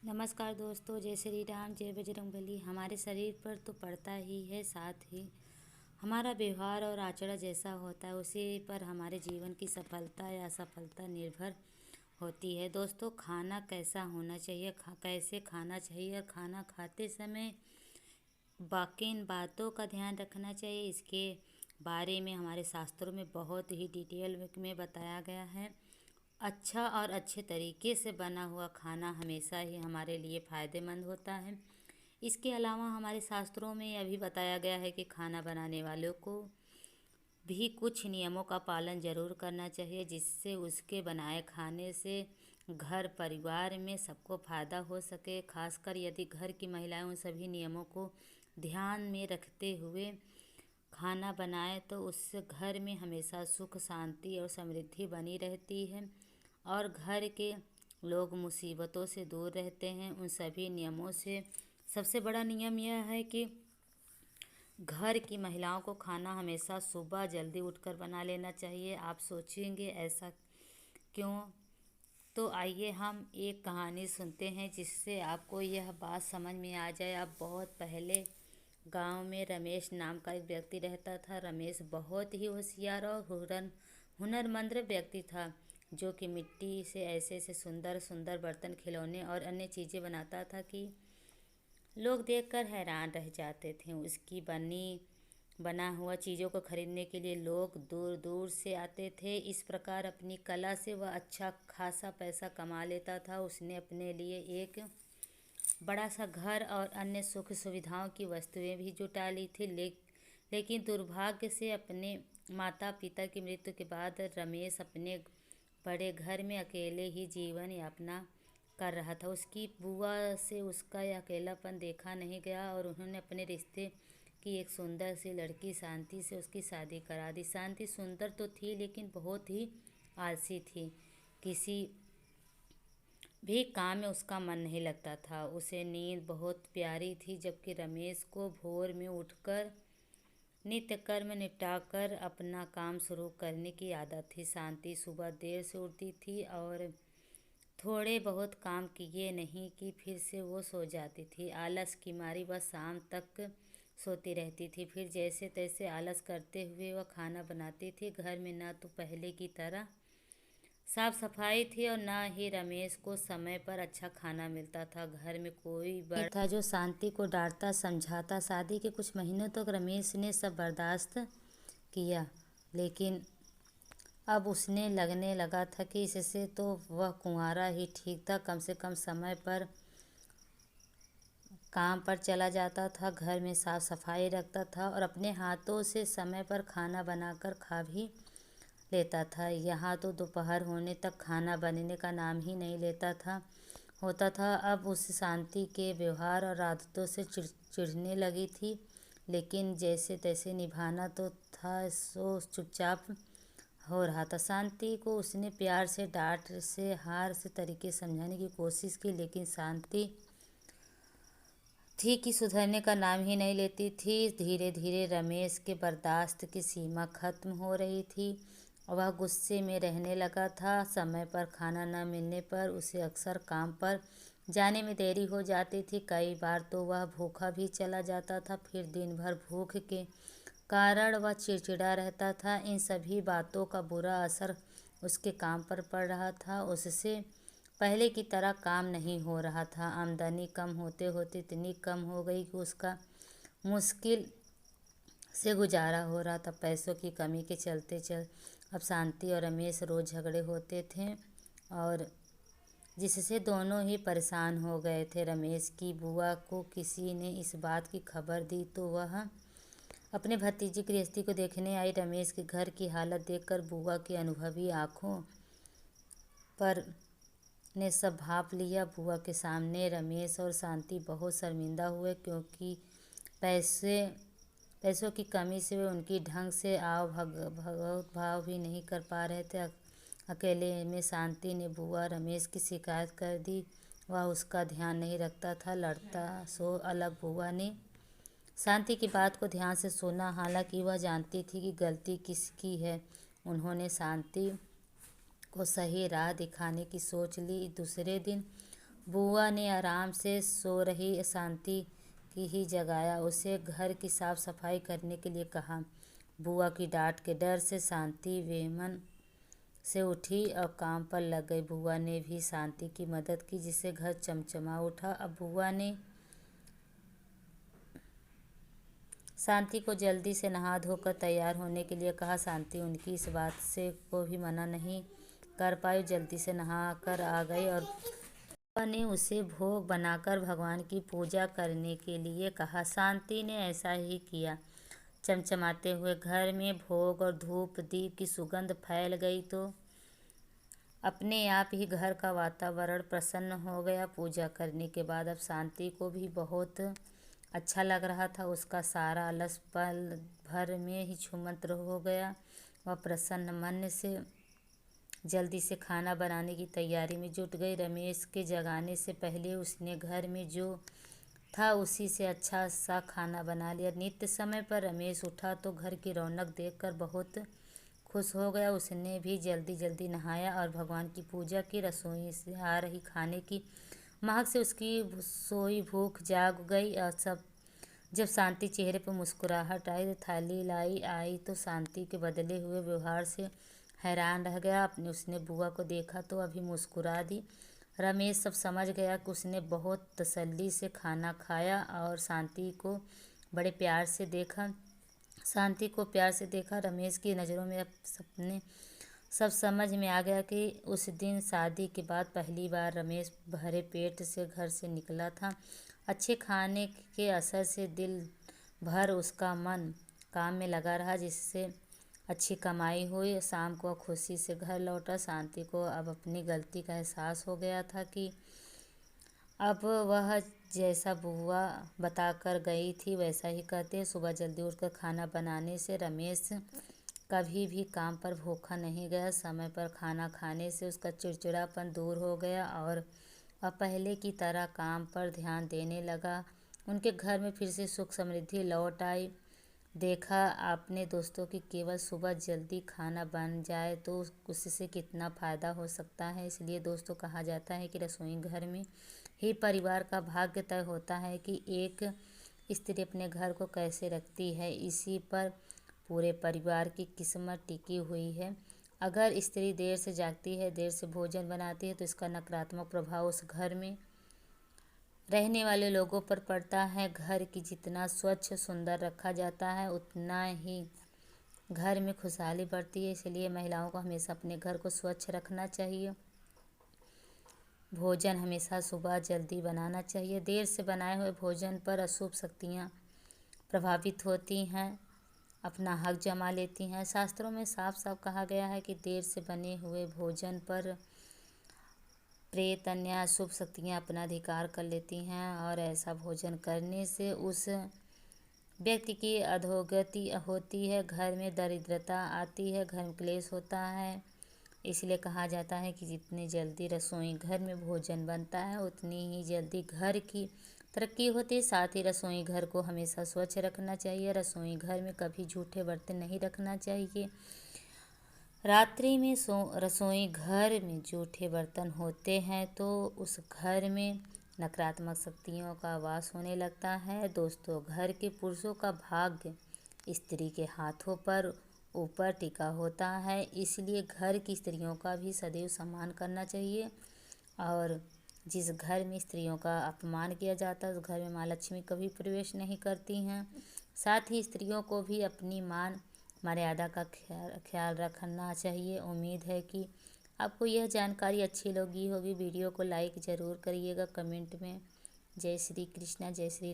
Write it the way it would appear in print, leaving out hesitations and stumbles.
नमस्कार दोस्तों, जय श्री राम, जय बजरंगबली। हमारे शरीर पर तो पड़ता ही है, साथ ही हमारा व्यवहार और आचरण जैसा होता है उसी पर हमारे जीवन की सफलता या असफलता निर्भर होती है। दोस्तों, खाना कैसा होना चाहिए, कैसे खाना चाहिए और खाना खाते समय बाकी इन बातों का ध्यान रखना चाहिए, इसके बारे में हमारे शास्त्रों में बहुत ही डिटेल में बताया गया है। अच्छा और अच्छे तरीके से बना हुआ खाना हमेशा ही हमारे लिए फ़ायदेमंद होता है। इसके अलावा हमारे शास्त्रों में यह भी बताया गया है कि खाना बनाने वालों को भी कुछ नियमों का पालन जरूर करना चाहिए, जिससे उसके बनाए खाने से घर परिवार में सबको फ़ायदा हो सके। खासकर यदि घर की महिलाएं उन सभी नियमों को ध्यान में रखते हुए खाना बनाए तो उससे घर में हमेशा सुख शांति और समृद्धि बनी रहती है और घर के लोग मुसीबतों से दूर रहते हैं। उन सभी नियमों से सबसे बड़ा नियम यह है कि घर की महिलाओं को खाना हमेशा सुबह जल्दी उठकर बना लेना चाहिए। आप सोचेंगे ऐसा क्यों? तो आइए हम एक कहानी सुनते हैं जिससे आपको यह बात समझ में आ जाए। अब बहुत पहले गांव में रमेश नाम का एक व्यक्ति रहता था। रमेश बहुत ही होशियार और हुनरमंद व्यक्ति था, जो कि मिट्टी से ऐसे ऐसे सुंदर सुंदर बर्तन, खिलौने और अन्य चीज़ें बनाता था कि लोग देखकर हैरान रह जाते थे। उसकी बना हुआ चीज़ों को खरीदने के लिए लोग दूर दूर से आते थे। इस प्रकार अपनी कला से वह अच्छा खासा पैसा कमा लेता था। उसने अपने लिए एक बड़ा सा घर और अन्य सुख सुविधाओं की वस्तुएं भी जुटा ली थी। लेकिन दुर्भाग्य से अपने माता पिता की मृत्यु के बाद रमेश अपने बड़े घर में अकेले ही जीवन यापना कर रहा था। उसकी बुआ से उसका यह अकेलापन देखा नहीं गया और उन्होंने अपने रिश्ते की एक सुंदर सी लड़की शांति से उसकी शादी करा दी। शांति सुंदर तो थी लेकिन बहुत ही आलसी थी। किसी भी काम में उसका मन नहीं लगता था। उसे नींद बहुत प्यारी थी, जबकि रमेश को भोर में उठकर नित्य कर्म निपटाकर अपना काम शुरू करने की आदत थी। शांति सुबह देर से उठती थी और थोड़े बहुत काम किए नहीं कि फिर से वो सो जाती थी। आलस की मारी वह शाम तक सोती रहती थी। फिर जैसे तैसे आलस करते हुए वह खाना बनाती थी। घर में न तो पहले की तरह साफ सफाई थी और न ही रमेश को समय पर अच्छा खाना मिलता था। घर में कोई बड़ा था जो शांति को डांटता समझाता। शादी के कुछ महीनों तक रमेश ने सब बर्दाश्त किया, लेकिन अब उसने लगने लगा था कि इससे तो वह कुंवारा ही ठीक था। कम से कम समय पर काम पर चला जाता था, घर में साफ सफाई रखता था और अपने हाथों से समय पर खाना बनाकर खा भी लेता था। यहाँ तो दोपहर होने तक खाना बनने का नाम ही नहीं लेता था होता था। अब उस शांति के व्यवहार और आदतों से चिढ़ने लगी थी, लेकिन जैसे तैसे निभाना तो था, सो चुपचाप हो रहा था। शांति को उसने प्यार से, डांट से, हार से तरीके समझाने की कोशिश की, लेकिन शांति थी कि सुधरने का नाम ही नहीं लेती थी। धीरे धीरे रमेश के बर्दाश्त की सीमा खत्म हो रही थी। वह गुस्से में रहने लगा था। समय पर खाना न मिलने पर उसे अक्सर काम पर जाने में देरी हो जाती थी। कई बार तो वह भूखा भी चला जाता था। फिर दिन भर भूख के कारण वह चिड़चिड़ा रहता था। इन सभी बातों का बुरा असर उसके काम पर पड़ रहा था। उससे पहले की तरह काम नहीं हो रहा था। आमदनी कम होते होते इतनी कम हो गई कि उसका मुश्किल से गुजारा हो रहा था। पैसों की कमी के चलते अब शांति और रमेश रोज़ झगड़े होते थे और जिससे दोनों ही परेशान हो गए थे। रमेश की बुआ को किसी ने इस बात की खबर दी तो वह अपने भतीजे गृहस्थी को देखने आई। रमेश के घर की हालत देखकर बुआ की अनुभवी आंखों पर ने सब भाप लिया। बुआ के सामने रमेश और शांति बहुत शर्मिंदा हुए, क्योंकि पैसों की कमी से वे उनकी ढंग से भगवत भाव भी नहीं कर पा रहे थे। अकेले में शांति ने बुआ रमेश की शिकायत कर दी। वह उसका ध्यान नहीं रखता था, लड़ता सो अलग। बुआ ने शांति की बात को ध्यान से सुना, हालांकि वह जानती थी कि गलती किसकी है। उन्होंने शांति को सही राह दिखाने की सोच ली। दूसरे दिन बुआ ने आराम से सो रही शांति की ही जगाया, उसे घर की साफ सफाई करने के लिए कहा। बुआ की डांट के डर से शांति बेमन से उठी और काम पर लग गई। बुआ ने भी शांति की मदद की, जिससे घर चमचमा उठा। अब बुआ ने शांति को जल्दी से नहा धोकर तैयार होने के लिए कहा। शांति उनकी इस बात से को भी मना नहीं कर पाई, जल्दी से नहा कर आ गई और बुआ ने उसे भोग बनाकर भगवान की पूजा करने के लिए कहा। शांति ने ऐसा ही किया। चमचमाते हुए घर में भोग और धूप दीप की सुगंध फैल गई तो अपने आप ही घर का वातावरण प्रसन्न हो गया। पूजा करने के बाद अब शांति को भी बहुत अच्छा लग रहा था। उसका सारा आलस पल भर में ही छूमंतर हो गया। वह प्रसन्न मन से जल्दी से खाना बनाने की तैयारी में जुट गई। रमेश के जगाने से पहले उसने घर में जो था उसी से अच्छा सा खाना बना लिया। नित्य समय पर रमेश उठा तो घर की रौनक देखकर बहुत खुश हो गया। उसने भी जल्दी जल्दी नहाया और भगवान की पूजा की। रसोई से आ रही खाने की महक से उसकी सोई भूख जाग गई और जब शांति चेहरे पर मुस्कुराहट आई तो थाली लाई आई तो शांति के बदले हुए व्यवहार से हैरान रह गया। उसने बुआ को देखा तो अभी मुस्कुरा दी। रमेश सब समझ गया कि उसने बहुत तसल्ली से खाना खाया और शांति को बड़े प्यार से देखा। शांति को प्यार से देखा रमेश की नज़रों में अब सब समझ में आ गया कि उस दिन शादी के बाद पहली बार रमेश भरे पेट से घर से निकला था। अच्छे खाने के असर से दिन भर उसका मन काम में लगा रहा, जिससे अच्छी कमाई हुई। शाम को खुशी से घर लौटा। शांति को अब अपनी गलती का एहसास हो गया था कि अब वह जैसा बुआ बताकर गई थी वैसा ही करते। सुबह जल्दी उठकर खाना बनाने से रमेश कभी भी काम पर भूखा नहीं गया। समय पर खाना खाने से उसका चिड़चिड़ापन दूर हो गया और वह पहले की तरह काम पर ध्यान देने लगा। उनके घर में फिर से सुख समृद्धि लौट आई। देखा आपने दोस्तों कि केवल सुबह जल्दी खाना बन जाए तो उससे कितना फ़ायदा हो सकता है। इसलिए दोस्तों कहा जाता है कि रसोई घर में ही परिवार का भाग्य तय होता है कि एक स्त्री अपने घर को कैसे रखती है, इसी पर पूरे परिवार की किस्मत टिकी हुई है। अगर स्त्री देर से जागती है, देर से भोजन बनाती है तो इसका नकारात्मक प्रभाव उस घर में रहने वाले लोगों पर पड़ता है। घर की जितना स्वच्छ सुंदर रखा जाता है उतना ही घर में खुशहाली बढ़ती है। इसलिए महिलाओं को हमेशा अपने घर को स्वच्छ रखना चाहिए। भोजन हमेशा सुबह जल्दी बनाना चाहिए। देर से बनाए हुए भोजन पर अशुभ शक्तियाँ प्रभावित होती हैं, अपना हक जमा लेती हैं। शास्त्रों में साफ साफ कहा गया है कि देर से बने हुए भोजन पर प्रेत अन्य अशुभ शक्तियाँ अपना अधिकार कर लेती हैं और ऐसा भोजन करने से उस व्यक्ति की अधोगति होती है, घर में दरिद्रता आती है, घर में क्लेश होता है। इसलिए कहा जाता है कि जितनी जल्दी रसोई घर में भोजन बनता है उतनी ही जल्दी घर की तरक्की होती है। साथ ही रसोई घर को हमेशा स्वच्छ रखना चाहिए। रसोई घर में कभी जूठे बर्तन नहीं रखना चाहिए। रात्रि में रसोई घर में जूठे बर्तन होते हैं तो उस घर में नकारात्मक शक्तियों का वास होने लगता है। दोस्तों, घर के पुरुषों का भाग्य स्त्री के हाथों पर ऊपर टिका होता है, इसलिए घर की स्त्रियों का भी सदैव सम्मान करना चाहिए। और जिस घर में स्त्रियों का अपमान किया जाता है उस घर में माँ लक्ष्मी कभी प्रवेश नहीं करती हैं। साथ ही स्त्रियों को भी अपनी मान मर्यादा का ख्याल रखना चाहिए। उम्मीद है कि आपको यह जानकारी अच्छी लगी होगी। वीडियो को लाइक ज़रूर करिएगा। कमेंट में जय श्री कृष्णा, जय श्री